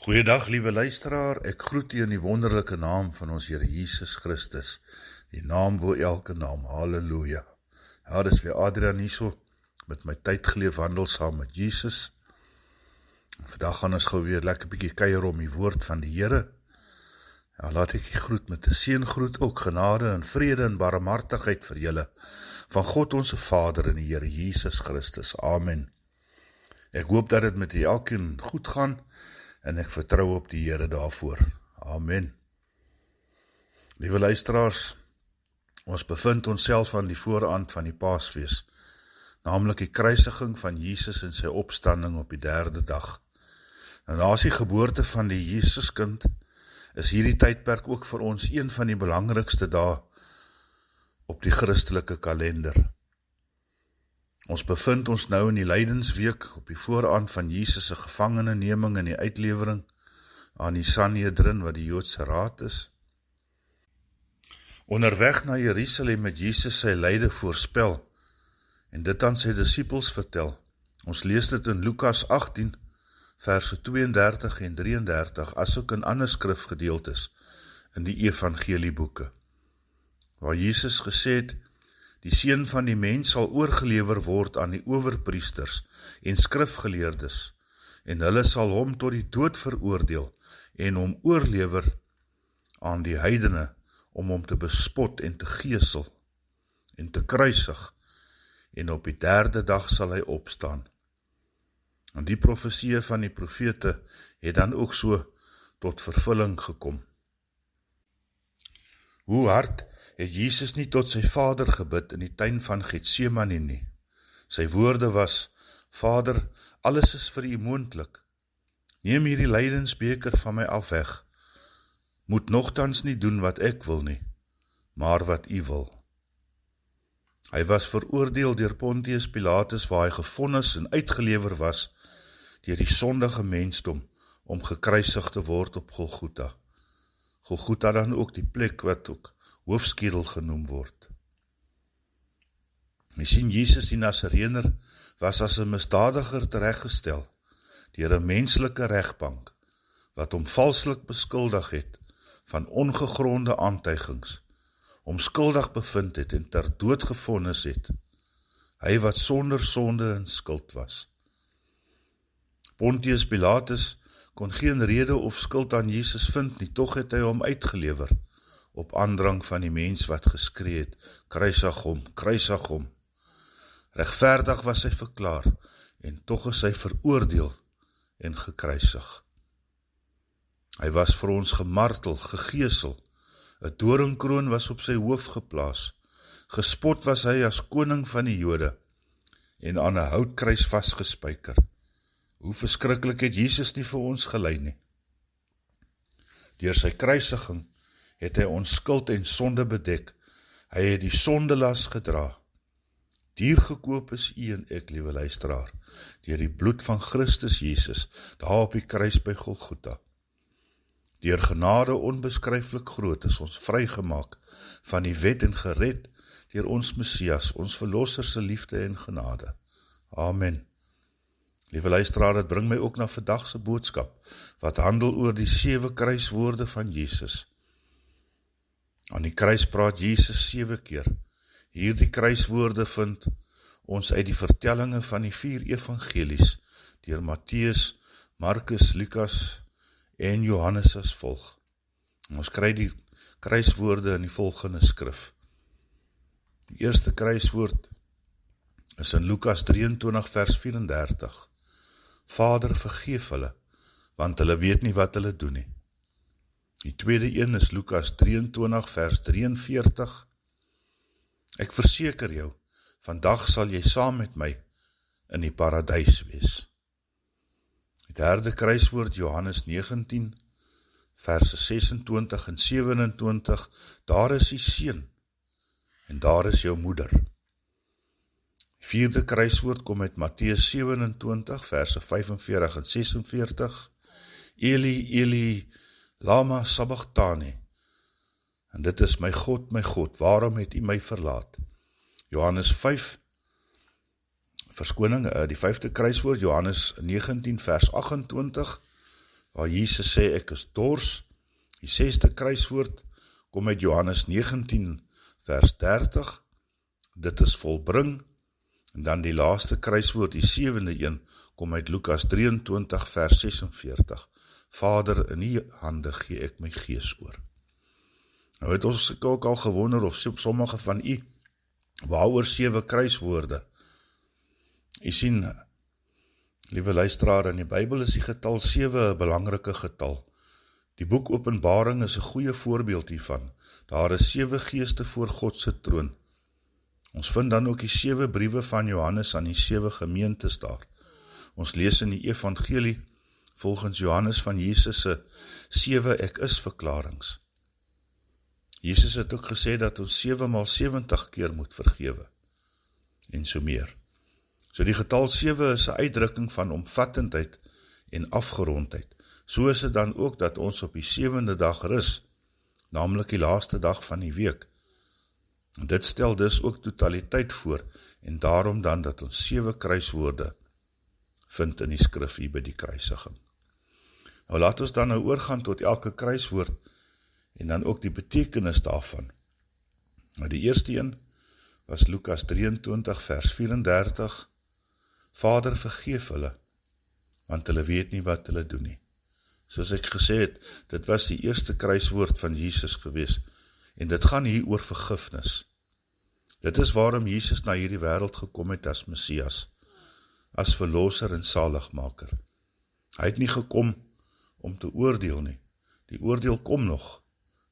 Goeiedag, liewe luisteraar, ek groet u in die wonderlike naam van ons Here Jesus Christus, die naam bo elke naam, halleluja. Ja, dis weer Adrian hierso, met my tyd geleef wandel saam met Jesus. Vandag gaan ons gou weer lekker bietjie kuier om die woord van die Here. Ja, laat ek die groet met 'n seëngroet, ook genade en vrede en barmhartigheid vir julle, van God onze Vader en die Here Jesus Christus, amen. Ek hoop dat dit met u elkeen goed gaan, en ek vertrou op die Here daarvoor. Amen. Liewe luisteraars, ons bevind onsself aan die vooraand van die Paasfees, naamlik die kruisiging van Jesus en sy opstanding op die 3de dag. En na die geboorte van die Jesuskind, is hierdie tydperk ook vir ons een van die belangrikste dae op die Christelike kalender. Ons bevind ons nou in die lydensweek op die vooraand van Jesus' gevangeneneming en die uitlewering aan die Sanhedrin wat die Joodse raad is. Onderweg na Jerusalem het Jesus sy lyde voorspel en dit aan sy disippels vertel. Ons lees dit in Lukas 18 verse 32 en 33 asook in ander skrifgedeeltes in die evangelieboeke, waar Jesus gesê het: die Seun van die mens sal oorgelewer word aan die owerpriesters en skrifgeleerdes, en hulle sal hom tot die dood veroordeel en hom oorlewer aan die heidene om hom te bespot en te geesel en te kruisig, en op die 3de dag sal hy opstaan. En die profesie van die profete het dan ook so tot vervulling gekom. Hoe hard het Jesus nie tot sy Vader gebid in die tuin van Getsemane nie. Sy woorde was: Vader, alles is vir u moontlik. Neem hierdie lydensbeker van my af weg. Moet nogtans nie doen wat ek wil nie, maar wat u wil. Hy was veroordeel deur Pontius Pilatus, waar hy gevonnis en uitgelewer was deur die sondige mensdom om gekruisig te word op Golgotha. Golgotha dan ook die plek wat ook hoofskedel genoem word. Jy sien, Jesus die Nasarener was as 'n misdadiger tereggestel deur 'n menslike regbank wat hom valslik beskuldig het van ongegronde aantuigings, hom skuldig bevind het en ter dood gevonnis het, hy wat sonder sonde en skuld was. Pontius Pilatus kon geen rede of skuld aan Jesus vind nie, tog het hy hom uitgelewer, op aandrang van die mens wat geskree het: kruisig hom, kruisig hom. Regverdig was hy verklaar, en tog is hy veroordeel en gekruisig. Hy was vir ons gemartel, gegeesel, 'n doringkroon was op sy hoof geplaas, gespot was hy as koning van die Jode, en aan 'n houtkruis vasgespijker. Hoe verskriklik het Jesus nie vir ons gelei nie. Deur sy kruisiging het hy ons skuld en sonde bedek. Hy het die sondelas gedra. Diergekoop is u en ek, liewe luisteraar, deur die bloed van Christus Jesus, daar op die kruis by Golgotha. Deur genade onbeskryflik groot is ons vrygemaak van die wet en gered deur ons Messias, ons verlosser se liefde en genade. Amen. Liewe luisteraar, dit bring my ook na vandag se boodskap, wat handel oor die 7 kruiswoorde van Jesus. Aan die kruis praat Jesus 7 keer. Hierdie kruiswoorde vind ons uit die vertellinge van die 4 evangelies, deur Matteus, Markus, Lukas en Johannes as volg. Ons kry die kruiswoorde in die volgende skrif. Die eerste kruiswoord is in Lukas 23 vers 34. Vader, vergeef hulle, want hulle weet nie wat hulle doen nie. Die tweede een is Lukas 23 vers 43. Ek verseker jou, vandag sal jy saam met my in die paradys wees. Die derde kruiswoord Johannes 19 verse 26 en 27. Daar is die seun en daar is jou moeder. Vierde kruiswoord kom uit Matteus 27 verse 45 en 46. Eli, Eli, lama sabachthani. En dit is my God, waarom het u my verlaat? Johannes 5 verskoning, die 5de kruiswoord, Johannes 19 vers 28, waar Jesus sê, ek is dors. Die 6de kruiswoord kom uit Johannes 19 vers 30, dit is volbring. En dan die laaste kruiswoord, die 7de een, kom uit Lukas 23 vers 46, Vader, in die hande gee ek my gees oor. Nou het ons ook al gewonder of sommige van u, waaroor 7 kruiswoorde. U sien, liewe luisteraar, in die Bybel is die getal 7 'n belangrike getal. Die boek Openbaring is 'n goeie voorbeeld hiervan. Daar is 7 geeste voor God se troon. Ons vind dan ook die 7 briewe van Johannes aan die 7 gemeentes daar. Ons lees in die evangelie volgens Johannes van Jesus se 7 ek is verklarings. Jesus het ook gesê dat ons 7x70 keer moet vergewe, en so meer. So die getal 7 is 'n uitdrukking van omvattendheid en afgerondheid. So is dit dan ook dat ons op die 7de dag rus, naamlik die laaste dag van die week. En dit stel dus ook totaliteit voor, en daarom dan dat ons 7 kruiswoorde vind in die skrif hier by die kruisiging. Nou laat ons dan oorgaan tot elke kruiswoord, en dan ook die betekenis daarvan. Nou die eerste een was Lukas 23 vers 34, Vader vergeef hulle, want hulle weet nie wat hulle doen nie. Soos ek gesê het, dit was die eerste kruiswoord van Jesus gewees, en dit gaan hier oor vergifnis. Dit is waarom Jesus na hierdie wêreld gekom het as Messias, as verlosser en saligmaker. Hy het nie gekom om te oordeel nie, die oordeel kom nog,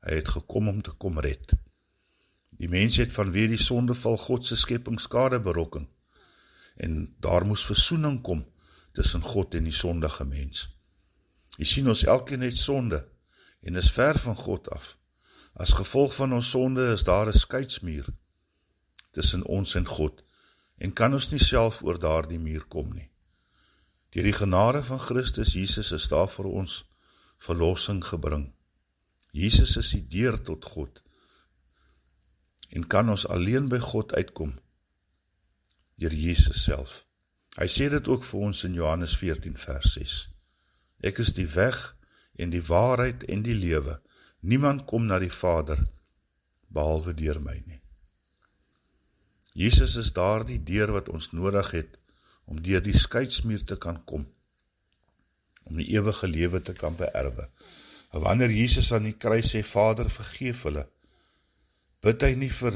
hy het gekom om te kom red. Die mens het vanweë die sondeval God se skepping skade berokken, en daar moes versoening kom tussen God en die sondige mens. Jy sien, ons elkeen het sonde, en is ver van God af. As gevolg van ons sonde is daar 'n skeidsmuur tussen ons en God, en kan ons nie self oor daardie muur kom nie. Deur die genade van Christus Jesus is daar vir ons verlossing gebring. Jesus is die deur tot God, en kan ons alleen by God uitkom, deur Jesus self. Hy sê dit ook vir ons in Johannes 14 vers 6. Ek is die weg en die waarheid en die lewe. Niemand kom na die Vader, behalwe deur my nie. Jesus is daar die deur wat ons nodig het, om deur die skeidsmuur te kan kom, om die ewige lewe te kan beerwe. En wanneer Jesus aan die kruis sê, Vader vergeef hulle, bid hy nie vir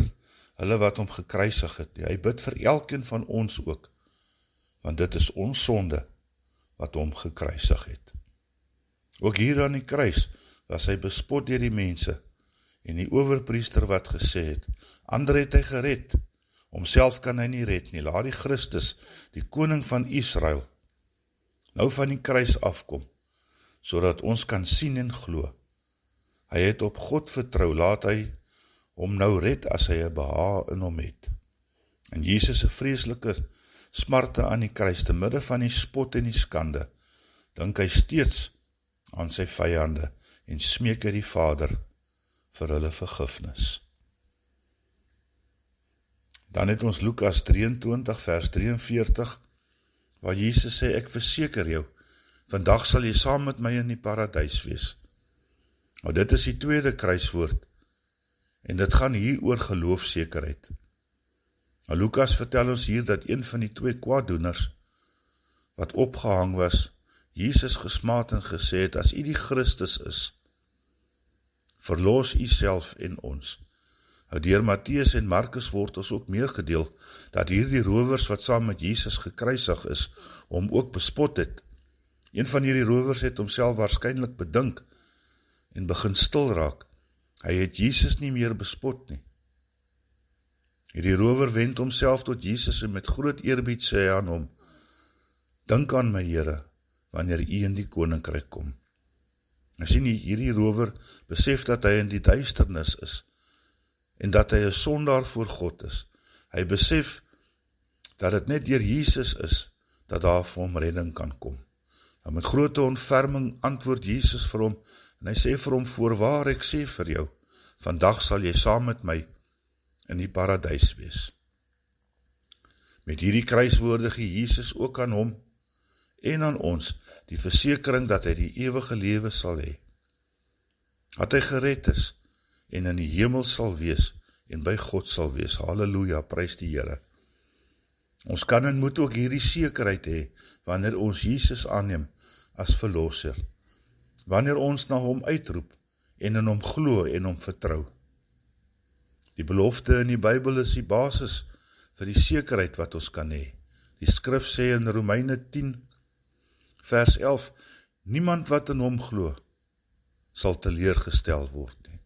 hulle wat hom gekruisig het, hy bid vir elkeen van ons ook, want dit is ons sonde wat hom gekruisig het. Ook hier aan die kruis was hy bespot deur die mense, en die owerpriester wat gesê het, ander het hy gered, homself kan hy nie red nie, laat die Christus, die koning van Israel, nou van die kruis afkom, sodat ons kan sien en glo. Hy het op God vertrou, laat hy hom nou red as hy 'n behae in hom het. En Jesus se vreeslike smarte aan die kruis, te midde van die spot en die skande, dink hy steeds aan sy vyande en smeek hy die Vader vir hulle vergifnis. Dan het ons Lukas 23 vers 43, waar Jesus sê, ek verseker jou, vandag sal jy saam met my in die paradys wees. Nou dit is die tweede kruiswoord, en dit gaan hier oor geloofsekerheid. Nou Lukas vertel ons hier dat een van die 2 kwaaddoeners, wat opgehang was, Jesus gesmaad en gesê het, as u die Christus is, verlos u self en ons. Nou deur Matteus en Markus word ons ook meegedeel, dat hierdie rowers wat saam met Jesus gekruisig is, hom ook bespot het. Een van hierdie rowers het homself waarskynlik bedink, en begin stil raak. Hy het Jesus nie meer bespot nie. Hierdie rower wend homself tot Jesus, en met groot eerbied sê hy aan hom, dink aan my Here, wanneer u in die koninkryk kom. En sien, hierdie rower besef dat hy in die duisternis is, en dat hy 'n sondaar voor God is. Hy besef dat dit net deur Jesus is, dat daar vir hom redding kan kom. En met grote ontferming antwoord Jesus vir hom, en hy sê vir hom, voorwaar ek sê vir jou, vandag sal jy saam met my in die paradys wees. Met hierdie kruiswoorde gee Jesus ook aan hom, en aan ons die versekering dat hy die ewige lewe sal hê. Dat hy gered is en in die hemel sal wees en by God sal wees. Halleluja, prys die Here. Ons kan en moet ook hierdie sekerheid hê wanneer ons Jesus aanneem as verlosser. Wanneer ons na hom uitroep en in hom glo en hom vertrou. Die belofte in die Bybel is die basis vir die sekerheid wat ons kan hê. Die skrif sê in Romeine 10 vers 11, niemand wat in hom glo sal teleurgestel word nie.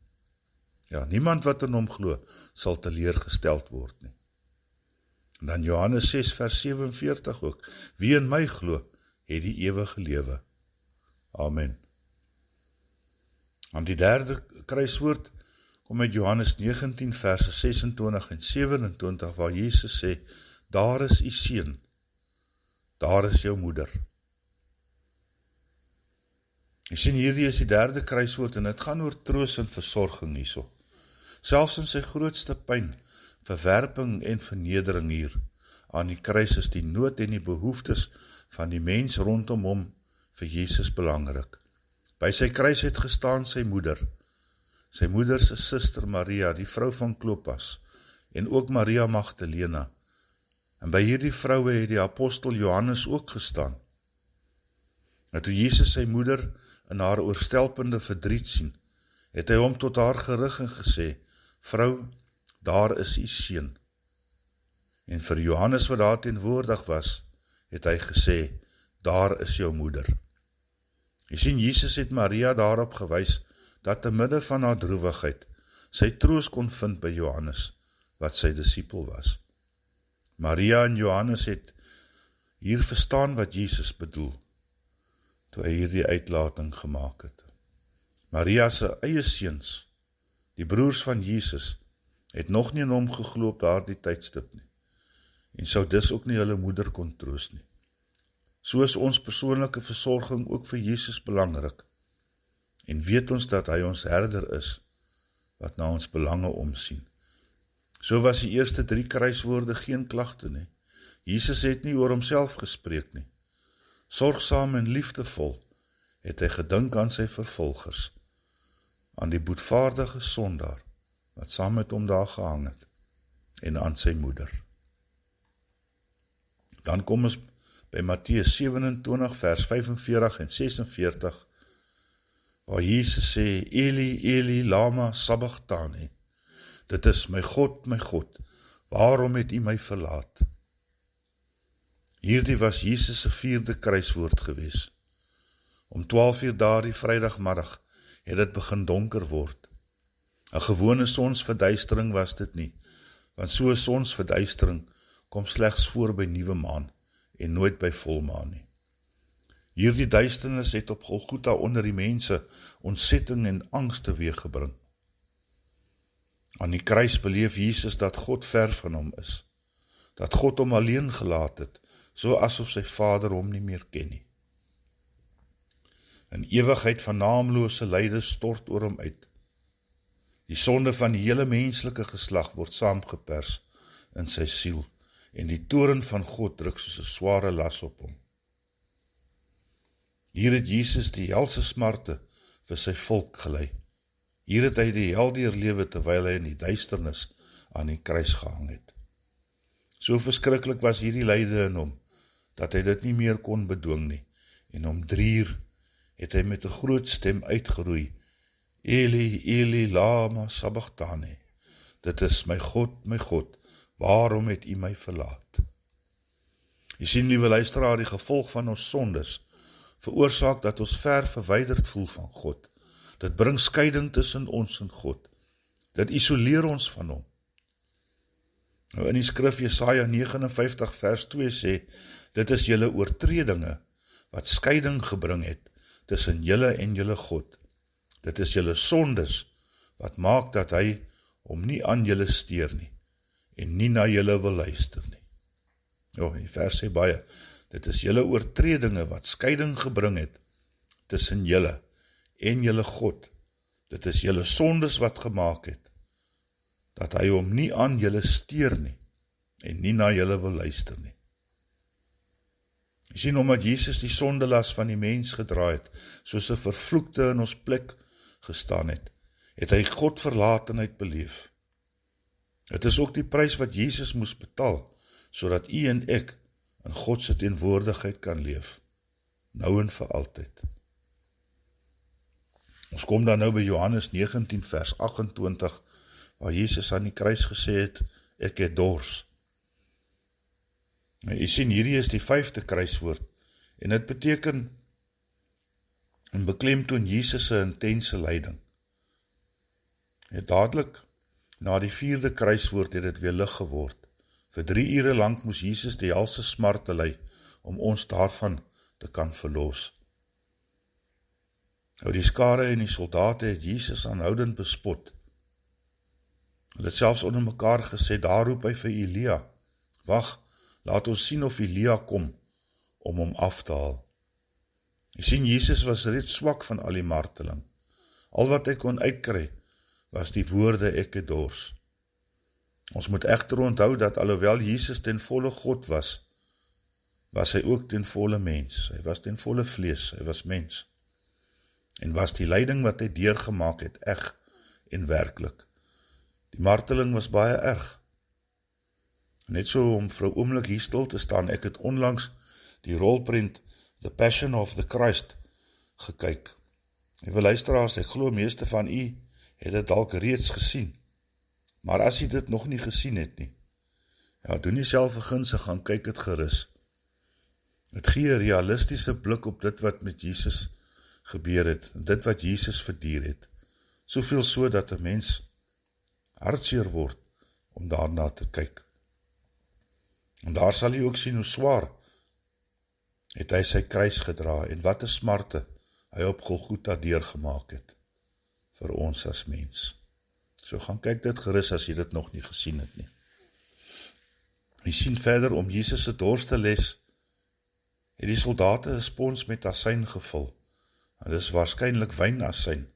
Ja, niemand wat in hom glo sal teleurgestel word nie. En dan Johannes 6 vers 47 ook, wie in my glo, het die ewige lewe. Amen. Aan die derde kruiswoord kom uit Johannes 19 verse 26 en 27 waar Jesus sê, daar is u seun, daar is jou moeder. Jy sien, hierdie is die derde kruiswoord en het gaan oor troos en versorging hierso. Selfs in sy grootste pyn, verwerping en vernedering hier aan die kruis is die nood en die behoeftes van die mens rondom hom vir Jesus belangrik. By sy kruis het gestaan sy moeder se suster Maria, die vrou van Klopas, en ook Maria Magdalena. En by hierdie vroue het die apostel Johannes ook gestaan. En toe Jesus sy moeder in haar oorstelpende verdriet sien, het hy hom tot haar gerig en gesê, vrou, daar is u seun. En vir Johannes wat daar teenwoordig was, het hy gesê, daar is jou moeder. Jy sien, Jesus het Maria daarop gewys, dat te midde van haar droewigheid, sy troos kon vind by Johannes, wat sy disipel was. Maria en Johannes het hier verstaan wat Jesus bedoel, toe hy hierdie uitlating gemaak het. Maria se eie seuns, die broers van Jesus, het nog nie in hom geglo op daardie tydstip nie, en sou dus ook nie hulle moeder kon troos nie. So is ons persoonlike versorging ook vir Jesus belangrik, en weet ons dat hy ons herder is, wat na ons belange omsien. So was die eerste 3 kruiswoorde geen klagte nie. Jesus het nie oor homself gespreek nie. Sorgsaam en liefdevol het hy gedink aan sy vervolgers, aan die boetvaardige sondaar, wat saam met hom daar gehang het, en aan sy moeder. Dan kom ons by Matteus 27 vers 45 en 46, waar Jesus sê, Eli, Eli, lama sabachthani, dit is my God, waarom het u my verlaat? Hierdie was Jesus se 4de kruiswoord gewees. Om 12 uur daardie vrydagmiddag het dit begin donker word. 'n gewone sonsverduistering was dit nie, want so 'n sonsverduistering kom slegs voor by nuwe maan en nooit by volmaan nie. Hierdie duisternis het op Golgotha onder die mense ontsetting en angs teweeggebring. Aan die kruis beleef Jesus dat God ver van hom is, dat God hom alleen gelaat het, so asof sy Vader hom nie meer ken nie. 'n ewigheid van naamlose lyde stort oor hom uit. Die sonde van die hele menslike geslag word saamgepers in sy siel, en die toorn van God druk soos 'n sware las op hom. Hier het Jesus die helse smarte vir sy volk gelei. Hier het hy die hel deurlewe terwyl hy in die duisternis aan die kruis gehang het. So verskriklik was hierdie lyde in hom, dat hy dit nie meer kon bedwing nie, en om 3 uur het hy met 'n groot stem uitgeroei, Eli, Eli, lama sabachthani, dit is my God, waarom het u my verlaat? Jy sien, liewe luisteraar, die gevolg van ons sondes veroorsaak dat ons ver verwyderd voel van God. Dit bring skeiding tussen ons en God. Dit isoleer ons van hom. Nou in die skrif Jesaja 59 vers 2 sê, dit is julle oortredinge wat skeiding gebring het tussen julle en julle God. Dit is julle sondes wat maak dat hy hom nie aan julle steur nie en nie na julle wil luister nie. Die vers sê baie, dit is julle oortredinge wat skeiding gebring het tussen julle en julle God. Dit is julle sondes wat gemaak het dat hy hom nie aan julle steur nie en nie na julle wil luister nie. Jy sien, omdat Jesus die sondelas van die mens gedra het, soos 'n vervloekte in ons plek gestaan het, het hy Godverlatenheid beleef. Het is ook die prys wat Jesus moes betaal, sodat u en ek in God se teenwoordigheid kan leef, nou en vir altyd. Ons kom dan nou by Johannes 19 vers 28, waar Jesus aan die kruis gesê het, ek het dors. Nou, jy sien, hierdie is die 5de kruiswoord, en dit beteken, en beklemtoon Jesus se intense lyding. En dadelik, na die 4de kruiswoord het dit weer lig geword. Vir 3 ure lang moes Jesus die helse smarte ly, om ons daarvan te kan verlos. Nou die skare en die soldate het Jesus aanhoudend bespot. Hulle het selfs onder mekaar gesê, daar roep hy vir Elia, wag, laat ons sien of Elia kom, om hom af te haal. Jy sien, Jesus was reeds swak van al die marteling. Al wat hy kon uitkry, was die woorde, ek het dors. Ons moet egter onthou dat alhoewel Jesus ten volle God was, was hy ook ten volle mens. Hy was ten volle vlees, hy was mens. En was die lyding wat hy deurgemaak het, eg en werklik. Die marteling was baie erg. Net so om vir 'n oomblik hier stil te staan, ek het onlangs die rolprent The Passion of the Christ gekyk. Liewe luisteraars, ek glo meeste van u het dit dalk reeds gesien. Maar as u dit nog nie gesien het nie, ja, doen nie self 'n gunste, gaan kyk het gerus. Het gee 'n realistiese blik op dit wat met Jesus gebeur het, en dit wat Jesus verduur het. Soveel so dat 'n mens hartseer word om daarna te kyk. En daar sal jy ook sien hoe swaar het hy sy kruis gedra, en wat 'n smarte hy op Golgotha deurgemaak het, vir ons as mens. So gaan kyk dit gerus as jy dit nog nie gesien het nie. Jy sien verder, om Jesus se dors te les, het die soldate 'n spons met asyn gevul. En dis waarskynlik wynasyn.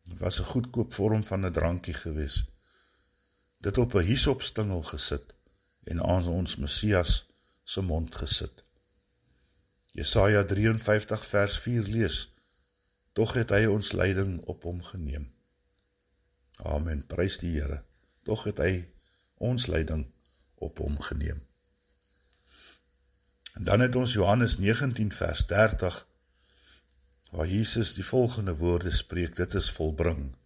Dit was 'n goedkoop vorm van 'n drankie gewees. Dit op 'n hiesopstingel gesit, en aan ons Messias se mond gesit. Jesaja 53 vers 4 lees, tog het hy ons lyding op hom geneem. Amen, prys die Here. Tog het hy ons lyding op hom geneem. En dan het ons Johannes 19 vers 30, waar Jesus die volgende woorde spreek, dit is volbring.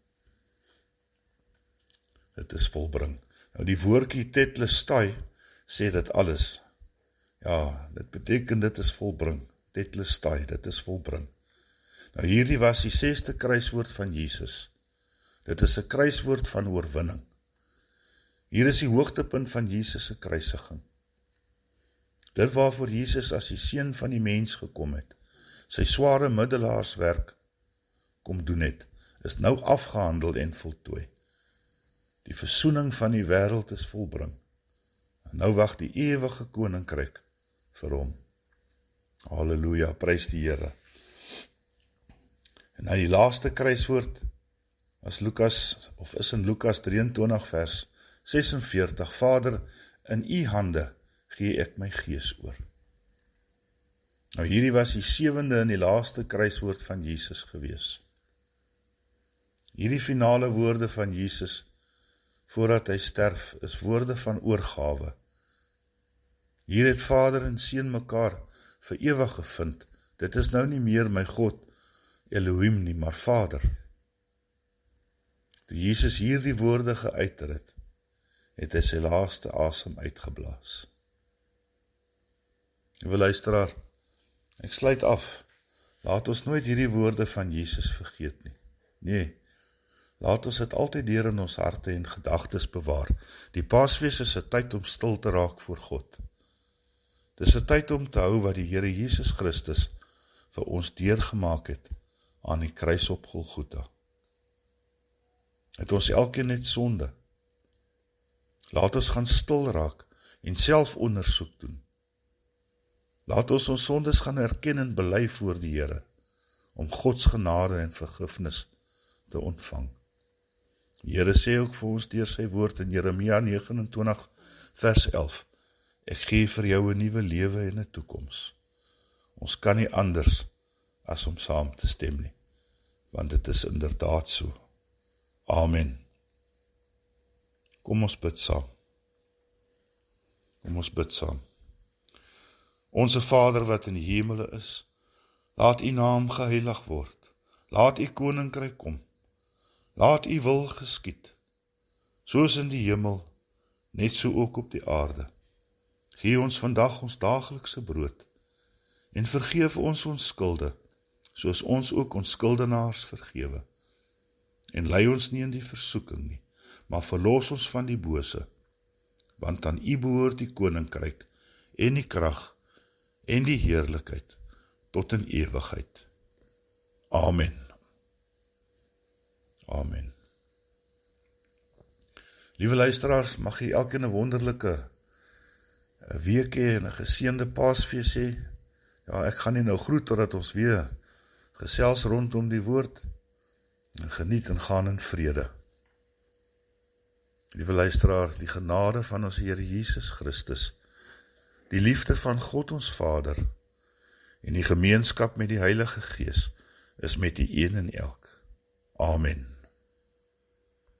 Dit is volbring. Nou die woordjie tetelestai sê dit alles. Ja, dit beteken dit is volbring. Tetelestai, dit is volbring. Nou hierdie was die 6de kruiswoord van Jesus. Dit is 'n kruiswoord van oorwinning. Hier is die hoogtepunt van Jesus se kruisiging. Dit waarvoor Jesus as die seun van die mens gekom het, sy sware middelaarswerk kom doen het, is nou afgehandel en voltooi. Die versoening van die wêreld is volbring. En nou wag die ewige koninkryk vir hom. Halleluja, prys die Here. En dan die laaste kruiswoord is in Lukas 23 vers 46, Vader, in u hande gee ek my gees oor. Nou hierdie was die 7de en die laaste kruiswoord van Jesus gewees. Hierdie finale woorde van Jesus, voordat hy sterf, is woorde van oorgawe. Hier het Vader en Seun mekaar vir ewig gevind. Dit is nou nie meer my God, Elohim nie, maar Vader. Toe Jesus hierdie woorde geuiter het hy sy laaste asem uitgeblaas. Liewe luisteraar, ek sluit af. Laat ons nooit hierdie woorde van Jesus vergeet nie. Nee, laat ons dit altyd deur in ons harte en gedagtes bewaar. Die Paasfees is 'n tyd om stil te raak voor God. Dis 'n tyd om te hou wat die Here Jesus Christus vir ons deurgemaak het aan die kruis op Golgotha. Het ons elkeen net sonde. Laat ons gaan stil raak en self ondersoek doen. Laat ons sondes gaan erken en bely voor die Here, om Gods genade en vergifnis te ontvang. Die Here sê ook vir ons deur sy woord in Jeremia 29 vers 11, ek gee vir jou 'n nuwe lewe en 'n toekoms. Ons kan nie anders as om saam te stem nie, want dit is inderdaad so. Amen. Kom ons bid saam. Kom ons bid saam. Onse Vader wat in die hemele is, laat u naam geheilig word. Laat u koninkryk kom. Laat u wil geskied, soos in die hemel, net so ook op die aarde. Gee ons vandag ons daaglikse brood, en vergeef ons skulde, soos ons ook ons skuldenaars vergewe. En lei ons nie in die versoeking nie, maar verlos ons van die bose, want aan u behoort die koninkryk, en die krag, en die heerlikheid, tot in ewigheid. Amen. Amen. Liewe luisteraars, mag jy elkeen 'n wonderlike week hê en 'n geseënde Paasfees hê. Ja, ek gaan nie nou groet totdat ons weer gesels rondom die woord en geniet en gaan in vrede. Liewe luisteraar, die genade van ons Here Jesus Christus, die liefde van God ons Vader en die gemeenskap met die Heilige Gees is met die een en elk. Amen.